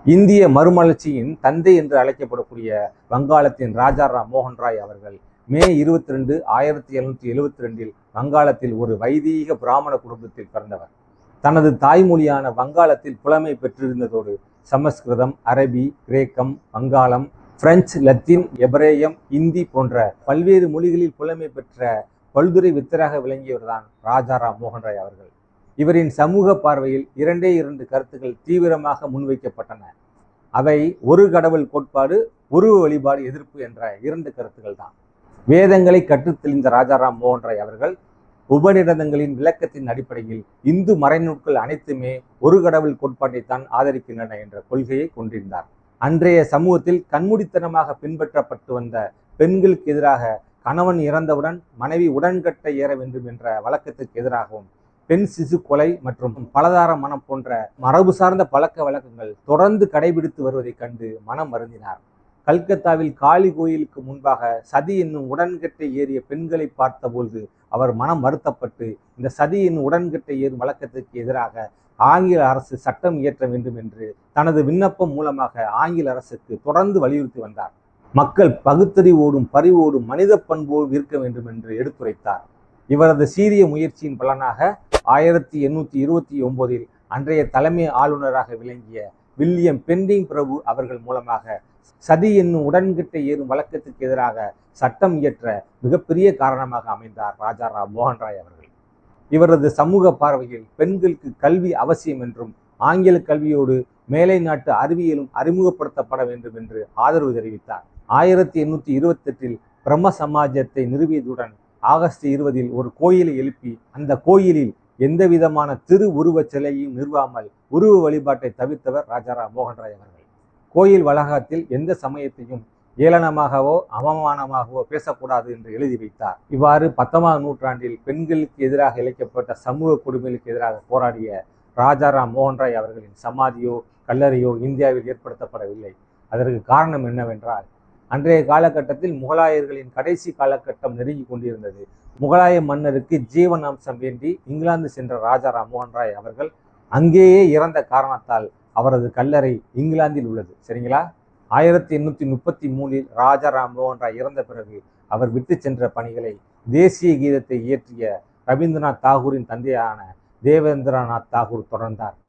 இந்திய மறுமலர்ச்சியின் தந்தை என்று அழைக்கப்படக்கூடிய வங்காளத்தின் ராஜாராம் மோகன் ராய் அவர்கள் மே 22, 1772 வங்காளத்தில் ஒரு வைதீக பிராமண குடும்பத்தில் பிறந்தவர். தனது தாய்மொழியான வங்காளத்தில் புலமை பெற்றிருந்ததோடு சமஸ்கிருதம், அரபி, கிரேக்கம், வங்காளம், பிரெஞ்சு, லத்தீன், எபிரேயம், இந்தி போன்ற பல்வேறு மொழிகளில் புலமை பெற்ற பல்துறை வித்தராக விளங்கியவர்தான் ராஜாராம் மோகன் ராய் அவர்கள். இவரின் சமூக பார்வையில் இரண்டே கருத்துக்கள் தீவிரமாக முன்வைக்கப்பட்டன. அவை ஒரு கடவுள் கோட்பாடு, உருவ வழிபாடு எதிர்ப்பு என்ற 2 கருத்துக்கள் தான். வேதங்களை கற்றுத் தெளிந்த ராஜாராம் மோகன் ராய் அவர்கள் உபநிடதங்களின் விளக்கத்தின் அடிப்படையில் இந்து மறைநூல்கள் அனைத்துமே ஒரு கடவுள் கோட்பாட்டைத்தான் ஆதரிக்கின்றன என்ற கொள்கையை கொண்டிருந்தார். அன்றைய சமூகத்தில் கண்மூடித்தனமாக பின்பற்றப்பட்டு வந்த பெண்களுக்கு எதிராக கணவன் இறந்தவுடன் மனைவி உடன்கட்டை ஏற வேண்டும் என்ற வழக்கத்திற்கு எதிராகவும், பெண் சிசு கொலை மற்றும் பலதார மனம் போன்ற மரபு சார்ந்த பழக்க வழக்கங்கள் தொடர்ந்து கடைபிடித்து வருவதைக் கண்டு மனம் வருந்தினார். கல்கத்தாவில் காளி கோயிலுக்கு முன்பாக சதி என்னும் உடன்கட்டை ஏறிய பெண்களை பார்த்தபோது அவர் மனம் வருத்தப்பட்டு இந்த சதி என்னும் உடன்கட்டை ஏறும் வழக்கத்திற்கு எதிராக ஆங்கில அரசு சட்டம் இயற்ற வேண்டும் என்று தனது விண்ணப்பம் மூலமாக ஆங்கில அரசுக்கு தொடர்ந்து வலியுறுத்தி வந்தார். மக்கள் பகுத்தறிவோடும் பரிவோடும் மனித பண்போடும் இருக்க வேண்டும் என்று எடுத்துரைத்தார். இவரது சீரிய முயற்சியின் பலனாக 1829 அன்றைய தலைமை ஆளுநராக விளங்கிய வில்லியம் பெண்டிங் பிரபு அவர்கள் மூலமாக சதி என்னும் உடன்கட்டை ஏறும் வழக்கத்திற்கு எதிராக சட்டம் இயற்ற மிகப்பெரிய காரணமாக அமைந்தார் ராஜாராம் மோகன் ராய் அவர்கள். இவரது சமூக பார்வையில் பெண்களுக்கு கல்வி அவசியம் என்றும் ஆங்கில கல்வியோடு மேலை நாட்டு அறிவியலும் அறிமுகப்படுத்தப்பட வேண்டும் என்று ஆதரவு தெரிவித்தார். 1828 பிரம்ம சமாஜத்தை நிறுவியதுடன் ஆகஸ்ட் 20 ஒரு கோயிலை எழுப்பி அந்த கோயிலில் எந்த விதமான திரு உருவச் சிலையும் நிறுவாமல் உருவ வழிபாட்டை தவிர்த்தவர் ராஜாராம் மோகன் ராய் அவர்கள். கோயில் வளாகத்தில் எந்த சமயத்தையும் ஏளனமாகவோ அவமானமாகவோ பேசக்கூடாது என்று எழுதி வைத்தார். இவ்வாறு 19ஆம் நூற்றாண்டில் பெண்களுக்கு எதிராக இழைக்கப்பட்ட சமூக கொடுமைகளுக்கு எதிராக போராடிய ராஜாராம் மோகன் ராய் அவர்களின் சமாதியோ கல்லறையோ இந்தியாவில் ஏற்படுத்தப்படவில்லை. அதற்கு காரணம் என்னவென்றால், அன்றைய காலகட்டத்தில் முகலாயர்களின் கடைசி காலகட்டம் நெருங்கி கொண்டிருந்தது. முகலாய மன்னருக்கு ஜீவன் அம்சம் வேண்டி இங்கிலாந்து சென்ற ராஜாராம் மோகன் ராய் அவர்கள் அங்கேயே இறந்த காரணத்தால் அவரது கல்லறை இங்கிலாந்தில் உள்ளது. சரிங்களா? 1833 ராஜாராம் மோகன் ராய் இறந்த பிறகு அவர் விட்டு சென்ற பணிகளை தேசிய கீதத்தை இயற்றிய ரவீந்திரநாத் தாகூரின் தந்தையான தேவேந்திரநாத் தாகூர் தொடர்ந்தார்.